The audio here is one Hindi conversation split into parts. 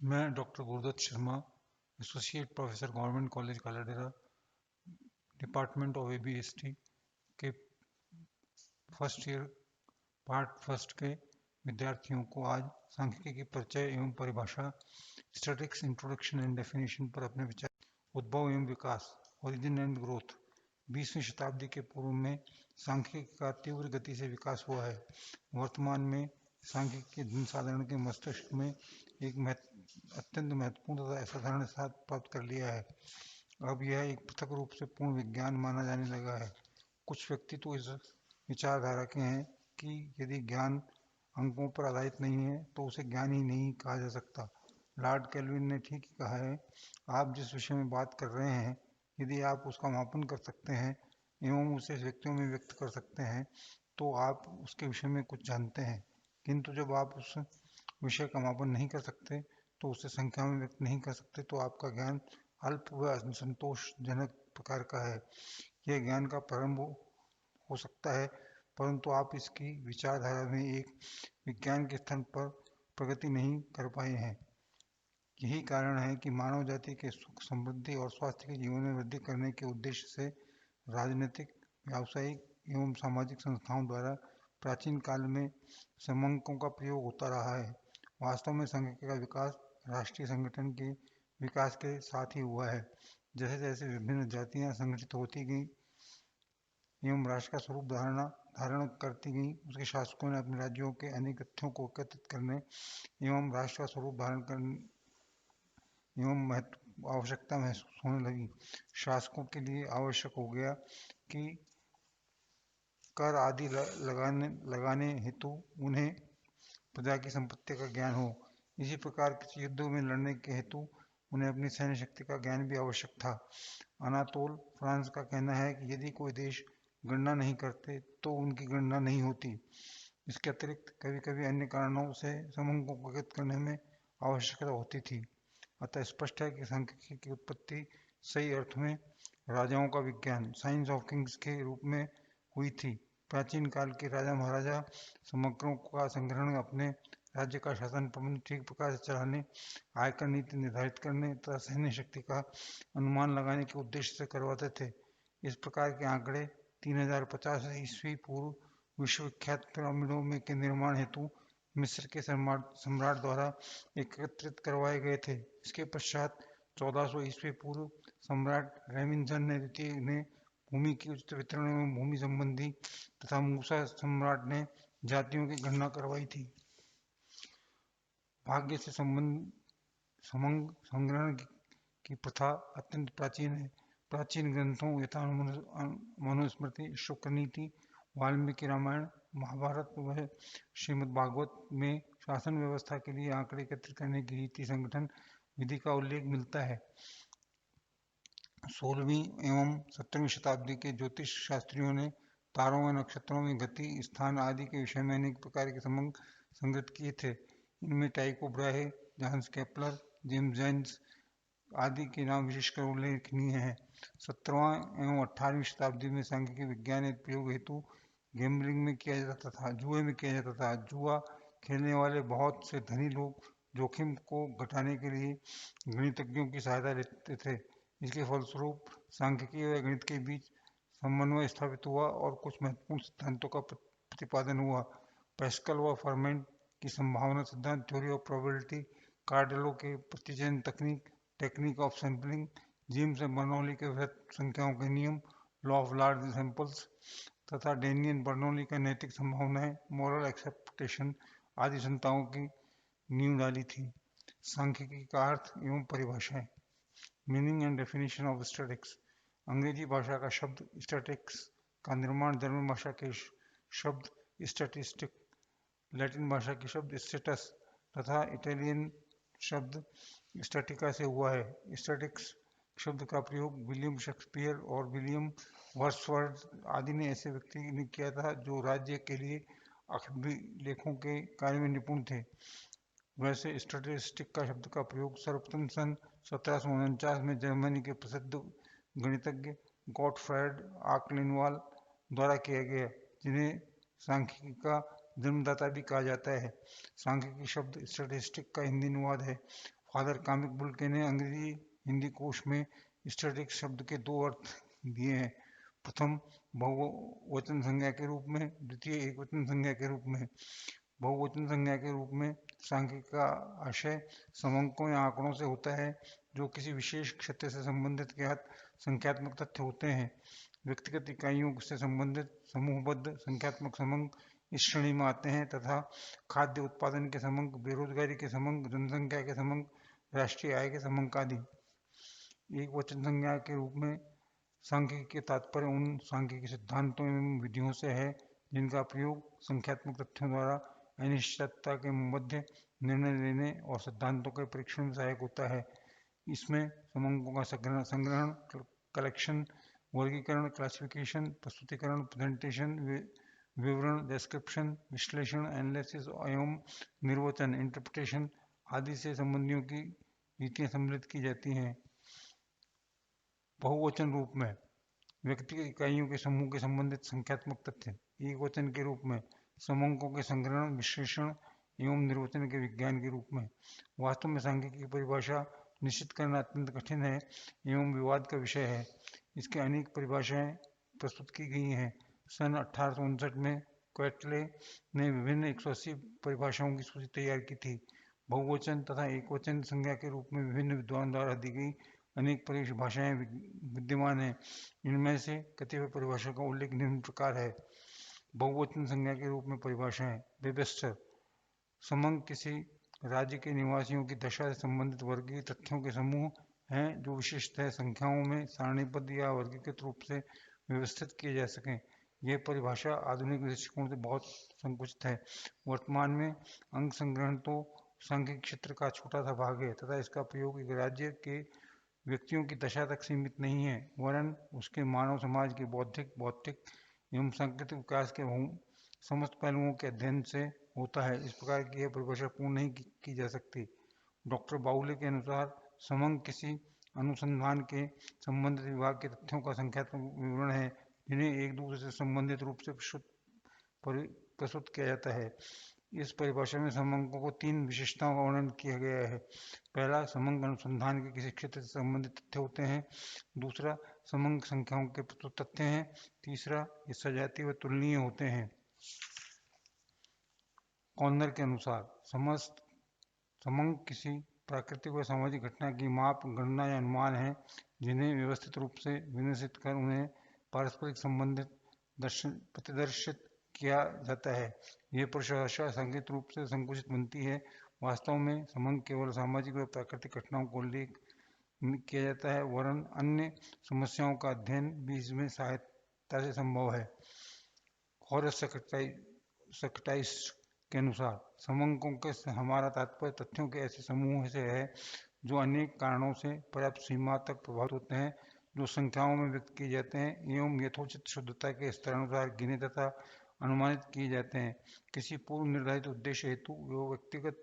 मैं doctor Gurudatt Sharma, associate professor, government college Kaladera, department of ABST के फर्स्ट ईयर पार्ट फर्स्ट के विद्यार्थियों को आज सांख्यिकी की परिचय एवं परिभाषा, स्टैटिस्टिक्स इंट्रोडक्शन एंड डेफिनेशन पर अपने विचार। उद्भव एवं विकास, ओरिजिन एंड ग्रोथ। 20वीं शताब्दी के पूर्व में सांख्यिकी का तीव्र गति से विकास हुआ है। वर्तमान में सांख्यिकी के जनसाधारण के मस्तिष्क में एक अत्यंत महत्वपूर्ण तथा असाधारण स्थान प्राप्त कर लिया है। अब यह एक पृथक रूप से पूर्ण विज्ञान माना जाने लगा है। कुछ व्यक्ति तो इस विचारधारा के हैं कि यदि ज्ञान अंकों पर आधारित नहीं है तो उसे ज्ञान ही नहीं कहा जा सकता। लॉर्ड केल्विन ने ठीक ही कहा है, आप जिस विषय में बात कर रहे हैं, यदि आप उसका मापन कर सकते हैं एवं उसे व्यक्तियों में व्यक्त कर सकते हैं तो आप उसके विषय में कुछ जानते हैं, किंतु जब आप उस विषय का मापन नहीं कर सकते तो उसे संख्या में व्यक्त नहीं कर सकते तो आपका ज्ञान अल्प व असंतोषजनक प्रकार का है। यह ज्ञान का प्रारंभ हो सकता है, परंतु आप इसकी विचारधारा में एक विज्ञान के स्तर पर प्रगति नहीं कर पाए हैं। यही कारण है कि मानव जाति के सुख, समृद्धि और स्वास्थ्य के जीवन में वृद्धि करने के उद्देश्य से राजनीतिक, व्यावसायिक एवं सामाजिक संस्थाओं द्वारा प्राचीन काल में समंकों का प्रयोग होता रहा है। वास्तव में सांख्यिकी का विकास राष्ट्रीय संगठन के विकास के साथ ही हुआ है। जैसे जैसे विभिन्न जातियां संगठित होती गईं एवं राष्ट्र का स्वरूप धारण करती गईं, उसके शासकों ने अपने राज्यों के अनेक तथ्यों को एकत्रित करने एवं राष्ट्र का स्वरूप धारण करने एवं आवश्यकता महसूस होने लगी। शासकों के लिए आवश्यक हो गया कि कर आदि लगाने हेतु उन्हें प्रजा की संपत्ति का ज्ञान हो। इसी प्रकार किसी युद्ध में लड़ने के हेतु उन्हें अपनी सैन्य शक्ति का ज्ञान भी आवश्यक था। अनातोल फ्रांस का कहना है कि यदि कोई देश गणना नहीं करते तो उनकी गणना नहीं होती। इसके अतिरिक्त कभी कभी अन्य कारणों से समूहों को व्यक्त करने में आवश्यकता होती थी। अतः स्पष्ट है कि सांख्यिकी की उत्पत्ति सही अर्थ में राजाओं का विज्ञान, साइंस ऑफ किंग्स के रूप में हुई थी। प्राचीन काल के राजा महाराजा समग्रों का संग्रहण, अपने राज्य का शासन प्रबंध ठीक प्रकार से चलाने, आयकर नीति निर्धारित करने तथा सैन्य शक्ति का अनुमान लगाने के उद्देश्य से करवाते थे। इस प्रकार के आंकड़े 3050 ईस्वी पूर्व विश्वविख्यात पिरामिडों में के निर्माण हेतु मिस्र के सम्राट द्वारा एकत्रित करवाए गए थे। इसके पश्चात 1400 ईस्वी पूर्व सम्राट रेमिनसन ने द्वितीय ने भूमि की उचित वितरण एवं भूमि संबंधी तथा मूसा सम्राट ने जातियों की गणना करवाई थी। भाग्य से समंग संग्रहण की प्रथा अत्यंत प्राचीन है। प्राचीन ग्रंथों यथा मनुस्मृति, शुक्र नीति, वाल्मीकि रामायण, महाभारत व श्रीमद्भागवत में शासन व्यवस्था के लिए आंकड़े एकत्रित करने की रीति संगठन विधि का उल्लेख मिलता है। 16वीं एवं 17वीं शताब्दी के ज्योतिष शास्त्रियों ने तारों व नक्षत्रों में गति, स्थान आदि के विषय में अनेक प्रकार के समंक संगत किए थे। इनमें टाइको Brahe, Johns Kepler, James gents आदि के नाम विशेषकर उल्लेखनीय हैं। 17वां एवं 18वीं शताब्दी में सांख्यिकी विज्ञान के प्रयोग हेतु गैम्बलिंग में किया जाता था, जुए में किया जाता था। जुआ खेलने वाले बहुत से धनी लोग जोखिम को घटाने के लिए गणितज्ञों की सहायता लेते थे। इसके फलस्वरूप सांख्यिकी व गणित के बीच समन्वय स्थापित हुआ और कुछ महत्वपूर्ण सिद्धांतों का प्रतिपादन हुआ। पैस्कल व फर्मेंट की संभावना सिद्धांत, थ्योरी ऑफ प्रोबेबिलिटी, कार्डेलो के प्रतिचयन तकनीक, technique of sampling, James Bernoulli के वृहत संख्याओं के नियम, लॉ ऑफ लार्ज सैंपल्स तथा डेनियल बर्नौली का नैतिक संभावनाएं, मॉरल एक्सेप्टेशन आदि चिंताओं की नींव डाली थी। सांख्यिकी का अर्थ एवं परिभाषाएं। Meaning and definition of statistics. अंग्रेजी भाषा का शब्द स्टैटिस्टिक्स का निर्माण जर्मन भाषा के शब्द स्टैटिस्टिक, लैटिन भाषा के शब्द स्टेटस तथा इटालियन शब्द स्टैटिका से हुआ है। स्टैटिक्स शब्द का प्रयोग विलियम शेक्सपियर और विलियम वर्ड्सवर्थ आदि ने ऐसे व्यक्ति ने किया था जो राज्य के लिए अभिलेखों के कार्य में निपुण थे। वैसे स्टैटिस्टिक का शब्द का प्रयोग सर्वप्रथम सन 1749 में जर्मनी के प्रसिद्ध गणितज्ञ गॉटफ्राइड आर्कलिनवाल द्वारा किया गया, जिन्हें सांख्यिकी का जन्मदाता भी कहा जाता है। सांख्यिकी शब्द स्टैटिस्टिक का हिंदी अनुवाद है। फादर कामिक बुल्के ने अंग्रेजी हिंदी कोश में स्टैटिस्टिक्स शब्द के दो अर्थ दिए हैं। प्रथम बहुवचन संज्ञा के रूप में, द्वितीय एकवचन संज्ञा के रूप में। बहुवचन संज्ञा के रूप में सांख्यिकी का आशय समंकों या आंकड़ों से होता है जो किसी विशेष क्षेत्र से संबंधित ज्ञात संख्यात्मक तथ्य होते हैं। व्यक्तिगत इकाइयों से संबंधित समूहबद्ध संख्यात्मक समंक इस श्रेणी में आते हैं तथा खाद्य उत्पादन के समंक, बेरोजगारी के समंक, जनसंख्या के समंक, राष्ट्रीय आय के समंक आदि। एक वचन संज्ञा के रूप में सांख्यिकी के तात्पर्य उन सांख्यिकी सिद्धांतों एवं विधियों से है जिनका प्रयोग संख्यात्मक तथ्यों द्वारा अनिश्चितता के मध्य निर्णय लेने और सिद्धांतों के परीक्षण में सहायक होता है। इसमें समंकों का संग्रहण, कलेक्शन, वर्गीकरण, क्लासिफिकेशन, प्रस्तुतिकरण, प्रेजेंटेशन, विवरण, डिस्क्रिप्शन, विश्लेषण, एनालिसिस एवं निर्वचन, इंटरप्रिटेशन आदि से संबंधियों की रीतियां सम्मिलित की जाती हैं। बहुवचन रूप में व्यक्तिगत इकाइयों के समूह के संबंधित संख्यात्मक तथ्य। एक वचन के रूप में समंकों के संग्रहण, विश्लेषण एवं निर्वचन के विज्ञान के रूप में। वास्तव में सांख्यिकी की परिभाषा निश्चित करना अत्यंत कठिन है एवं विवाद का विषय है। इसके अनेक परिभाषाएं प्रस्तुत की गई हैं। सन 1859 में क्वेटले ने विभिन्न 180 परिभाषाओं की सूची तैयार की थी। बहुवचन तथा एकवचन संज्ञा के रूप में विभिन्न विद्वान द्वारा दी गई अनेक परिभाषाएं विद्यमान हैं। इनमें से कतिपय परिभाषा का उल्लेख निम्न प्रकार है। बहुवचन संज्ञा के रूप में परिभाषाएं। वेबस्टर, समंक किसी राज्य के निवासियों की दशा से संबंधित वर्गीय तथ्यों के समूह हैं जो विशिष्टतः संख्याओं में सारणीबद्ध या वर्गीकृत रूप से व्यवस्थित किए जा सकें। यह परिभाषा आधुनिक दृष्टिकोण से बहुत संकुचित है। वर्तमान में अंक संग्रहण तो सांख्यिकी क्षेत्र का छोटा सा भाग है तथा इसका प्रयोग एक राज्य के व्यक्तियों की दशा तक सीमित नहीं है, वरन उसके मानव समाज के बौद्धिक, भौतिक एवं सांस्कृतिक विकास के समस्त पहलुओं के अध्ययन से होता है। इस प्रकार की यह परिभाषा पूर्ण नहीं की जा सकती। डॉक्टर बाउले के अनुसार समंक किसी अनुसंधान के संबंधित विभाग के तथ्यों का संख्यात्मक विवरण है जिन्हें एक दूसरे से संबंधित रूप से प्रस्तुत किया जाता है। इस परिभाषा में समंकों को तीन विशेषताओं का वर्णन किया गया है। पहला, समंक अनुसंधान के किसी क्षेत्र से संबंधित तथ्य होते हैं। दूसरा, समंक संख्याओं के प्रस्तुत तथ्य हैं। तीसरा, ये सजातीय व तुलनीय होते हैं। कॉर्नर के अनुसार समस्त समंक किसी प्राकृतिक व सामाजिक घटना की माप, गणना या अनुमान है जिन्हें व्यवस्थित रूप से विन्यासित कर उन्हें पारस्परिक संबंधित प्रतिदर्शित किया जाता है। यह परिभाषा सांख्यिक रूप से संकुचित बनती है। वास्तव में समंक केवल सामाजिक व प्राकृतिक घटनाओं को उल्लेख किया जाता है, वरन अन्य समस्याओं का अध्ययन भी इसमें सहायता से संभव है। हॉरेस सेक्रेटाइस के अनुसार समंकों के हमारा तात्पर्य तथ्यों के ऐसे समूह से है जो अनेक कारणों से पर्याप्त सीमा तक प्रभावित होते हैं, जो संख्याओं में व्यक्त किए जाते हैं एवं यथोचित शुद्धता के स्तरानुसार गिने तथा अनुमानित किए जाते हैं। किसी पूर्व निर्धारित उद्देश्य हेतु वो व्यक्तिगत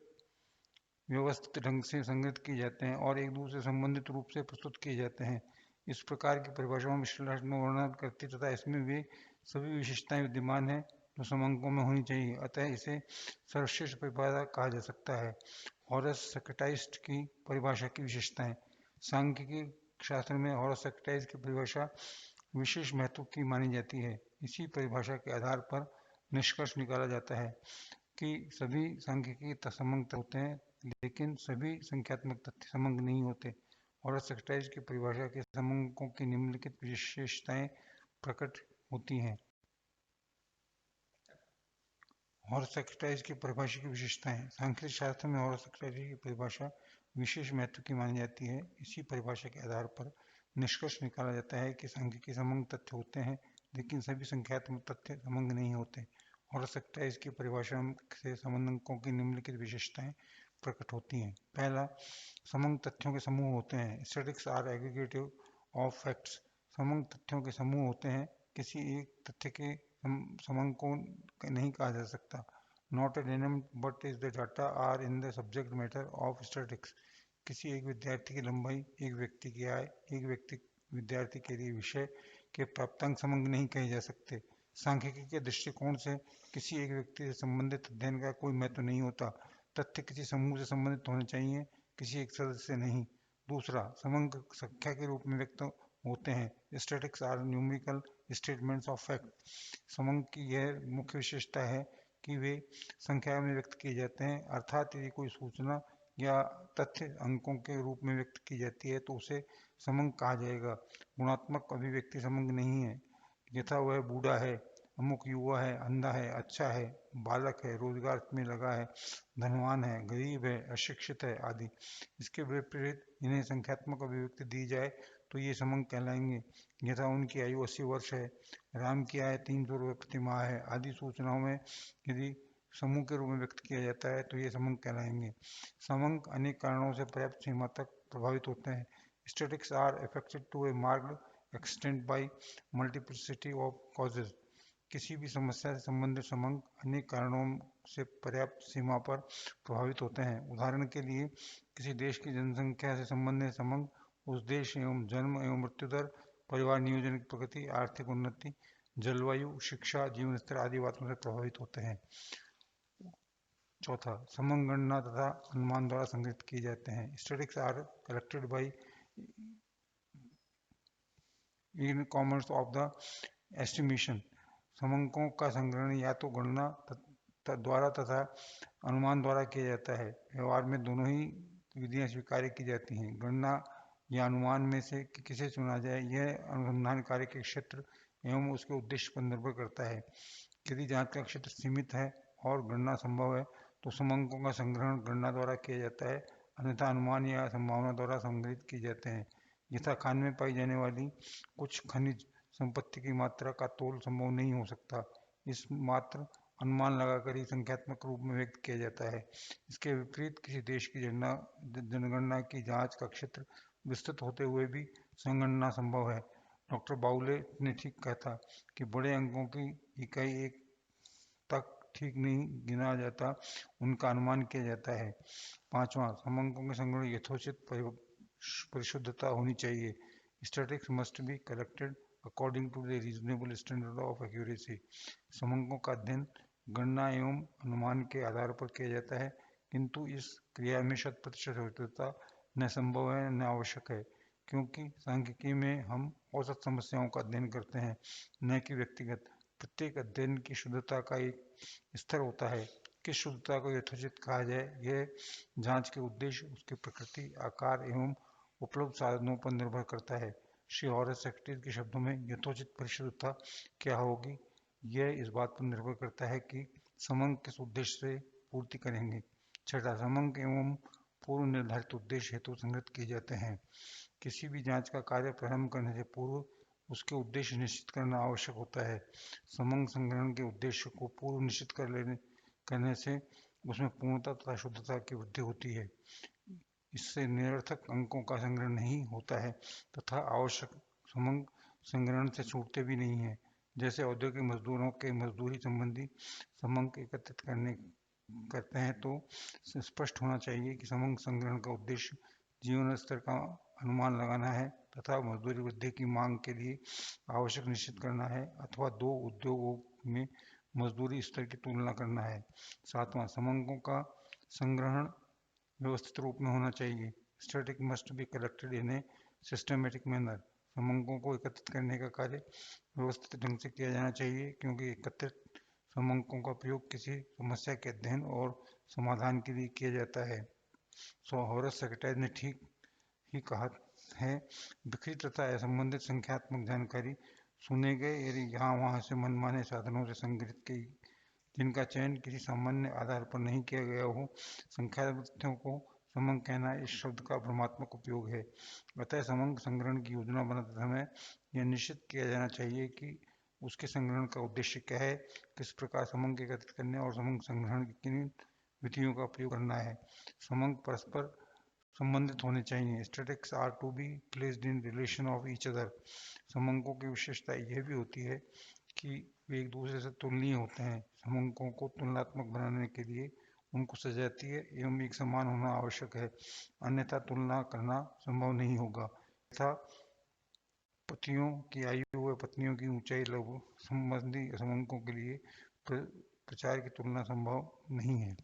व्यवस्थित ढंग से संग्रहित किए जाते हैं और एक दूसरे से संबंधित रूप से प्रस्तुत किए जाते हैं। इस प्रकार की परिभाषाओं में विश्लेषणात्मक वर्णन करती तथा इसमें वे सभी विशेषताएं विद्यमान है जो समंकों में होनी चाहिए, अतः इसे सर्वश्रेष्ठ परिभाषा कहा जा सकता है। हॉरेस सेक्रेटाइस की परिभाषा की विशेषताएं। सांख्यिकी शास्त्र में हॉरेस सेक्रेटाइस की परिभाषा विशेष महत्व की मानी जाती है। इसी परिभाषा के आधार पर निष्कर्ष निकाला जाता है कि सभी सांख्यिकी समंक होते हैं, लेकिन सभी संख्यात्मक तथ्य समंक नहीं होते। हॉरेस सेक्रेटाइस की परिभाषा के समंकों की निम्नलिखित विशेषताएं प्रकट होती हैं। हॉरेस सेक्रेटाइस की परिभाषा की विशेषताएं। सांख्यिकी शास्त्र में हॉरेस सेक्रेटाइस की परिभाषा विशेष महत्व की मानी जाती है। इसी परिभाषा के आधार पर निष्कर्ष निकाला जाता है कि सांख्यिकी समंक तथ्य होते हैं, लेकिन सभी संख्यात्मक तथ्य समंक नहीं होते। हॉरेस सेक्रेटाइस की परिभाषा से समंकों की निम्नलिखित विशेषताएं प्रकट होती हैं। पहला, समंक तथ्यों के समूह होते हैं। Statistics are aggregative of facts. समंक तथ्यों के समूह होते हैं। किसी एक तथ्य के समंक को नहीं कहा जा सकता। Not a denim but is the data are in the subject matter of statistics. किसी एक विद्यार्थी की लंबाई, एक व्यक्ति की आय, एक व्यक्ति विद्यार्थी के लिए विषय के प्राप्तांक समंक नहीं कहे जा सकते। सांख्यिकी के दृष्टिकोण से किसी एक व्यक्ति से संबंधित अध्ययन का कोई महत्व नहीं होता। तथ्य किसी समूह से संबंधित होने चाहिए। किसी एक सदस्य से नहीं। दूसरा, समंक संख्या के रूप में व्यक्त होते हैं। Statics are numerical statements of fact. समंक की यह मुख्य विशेषता है कि वे संख्या में व्यक्त किए जाते हैं, अर्थात यदि कोई सूचना या तथ्य अंकों के रूप में व्यक्त की जाती है तो उसे समंक कहा जाएगा। गुणात्मक अभिव्यक्ति समंक नहीं है, यथा वह बूढ़ा है, अमुक युवा है, अंधा है, अच्छा है, बालक है, रोजगार में लगा है, धनवान है, गरीब है, अशिक्षित है आदि। इसके विपरीत इन्हें संख्यात्मक अभिव्यक्ति दी जाए तो ये समंक कहलाएंगे, यथा उनकी आयु 80 वर्ष है, राम की आय 300 रुपये प्रति माह है आदि सूचनाओं में यदि समूह के रूप में व्यक्त किया जाता है तो ये समंक कहलाएंगे। समंक अनेक कारणों से पर्याप्त सीमा तक प्रभावित होते हैं। Statics are affected to a marked extent by multiplicity of causes. किसी भी समस्या से संबंधित समंक अनेक कारणों से पर्याप्त सीमा पर प्रभावित होते हैं। उदाहरण के लिए, किसी देश की जनसंख्या से संबंधित समंक उस देश एवं जन्म एवं मृत्यु दर, परिवार नियोजन की प्रगति, आर्थिक उन्नति, जलवायु, शिक्षा, जीवन स्तर आदि बातों से प्रभावित होते हैं। चौथा, समंक गणना तथा अनुमान द्वारा संग्रहित किए जाते हैं। Statics are collected by in commerce of the estimation. समंकों का संग्रहण या तो गणना द्वारा तथा अनुमान द्वारा किया जाता है। व्यवहार में दोनों ही विधियां स्वीकार की जाती हैं। गणना या अनुमान में से किसे चुना जाए, यह अनुसंधान कार्य के क्षेत्र एवं उसके उद्देश्य पर निर्भर करता है। यदि जांच का क्षेत्र सीमित है और गणना संभव है तो समंकों का संग्रहण गणना द्वारा किया जाता है, अन्यथा अनुमान या संभावना द्वारा संग्रहित किए जाते हैं। यथा खान में पाई जाने वाली कुछ खनिज संपत्ति की मात्रा का तोल संभव नहीं हो सकता, इस मात्र अनुमान लगाकर ही संख्यात्मक रूप में व्यक्त किया जाता है। इसके विपरीत किसी देश की जनगणना की जांच का क्षेत्र विस्तृत होते हुए भी संगणना संभव है। डॉक्टर बाउले ने ठीक कहा था कि बड़े अंकों की इकाई एक तक ठीक नहीं गिना जाता, उनका अनुमान किया जाता है। पांचवा, समंकों के संग्रह यथोचित परिशुद्धता होनी चाहिए। Statics must be collected according to the reasonable standard of accuracy. समंकों का अध्ययन गणना एवं अनुमान के आधार पर किया जाता है, किंतु इस क्रिया में 100% सटीकता न संभव है न आवश्यक है, क्योंकि सांख्यिकी में हम औसत समस्याओं का अध्ययन करते हैं, न कि व्यक्तिगत। प्रत्येक अध्ययन की शुद्धता का एक स्तर होता है। किस शुद्धता को यथोचित कहा जाए, यह जांच के उद्देश्य, उसकी प्रकृति, आकार एवं उपलब्ध साधनों पर निर्भर करता है। श्री हॉरेस सेक्रेटरी के शब्दों में यथोचित परिशुद्धता क्या होगी, यह इस बात पर निर्भर करता है कि समंक किस उद्देश्य से पूर्ति करेंगे। छठा, समंक एवं पूर्व निर्धारित उद्देश्य हेतु संग्रहित किए जाते हैं। किसी भी जांच का कार्य प्रारंभ करने से पूर्व उसके उद्देश्य निश्चित करना आवश्यक होता है। समंक संग्रहण के उद्देश्य को पूर्व निश्चित करने से उसमें पूर्णता तथा शुद्धता की वृद्धि होती है। इससे निरर्थक अंकों का संग्रह नहीं होता है तथा आवश्यक समंक संग्रहण से छूटते भी नहीं है। जैसे औद्योगिक मजदूरों के मजदूरी संबंधी समंक एकत्रित करते हैं तो स्पष्ट होना चाहिए कि समंक संग्रहण का उद्देश्य जीवन स्तर का अनुमान लगाना है तथा मजदूरी वृद्धि की मांग के लिए आवश्यक निश्चित करना है, अथवा दो उद्योगों में मजदूरी स्तर की तुलना करना है। सातवां, समंकों का संग्रहण व्यवस्थित रूप में होना चाहिए। Static must be collected in a systematic manner. समंकों को एकत्रित करने का कार्य व्यवस्थित ढंग से किया जाना चाहिए, क्योंकि एकत्रित समंकों का प्रयोग किसी समस्या के अध्ययन और समाधान के लिए किया जाता है। हॉरेस सेक्रेटरी ने ठीक ही कहा है, बिखरी तथा असंबंधित संख्यात्मक जानकारी सुने गए यदि यहाँ वहाँ से मनमाने साधनों से संग्रहित की, जिनका चयन किसी सामान्य आधार पर नहीं किया गया हो, संख्या तथ्यों को समंक कहना इस शब्द का भ्रमात्मक उपयोग है। अतः समंक संग्रहण की योजना बनाते समय यह निश्चित किया जाना चाहिए कि उसके संग्रहण का उद्देश्य क्या है, किस प्रकार समंक एकत्रित करने और समंक संग्रहण की किन विधियों का प्रयोग करना है। समंक परस्पर संबंधित होने चाहिए। Statistics are to be placed in relation of each other. समंकों की विशेषता यह भी होती है कि वे एक दूसरे से तुलनीय होते हैं। समंकों को तुलनात्मक बनाने के लिए उनको सजातीय एवं एक समान होना आवश्यक है, अन्यथा तुलना करना संभव नहीं होगा। तथा पतियों की आयु व पत्नियों की ऊंचाई संबंधी समंकों के लिए प्रचार की तुलना संभव नहीं है।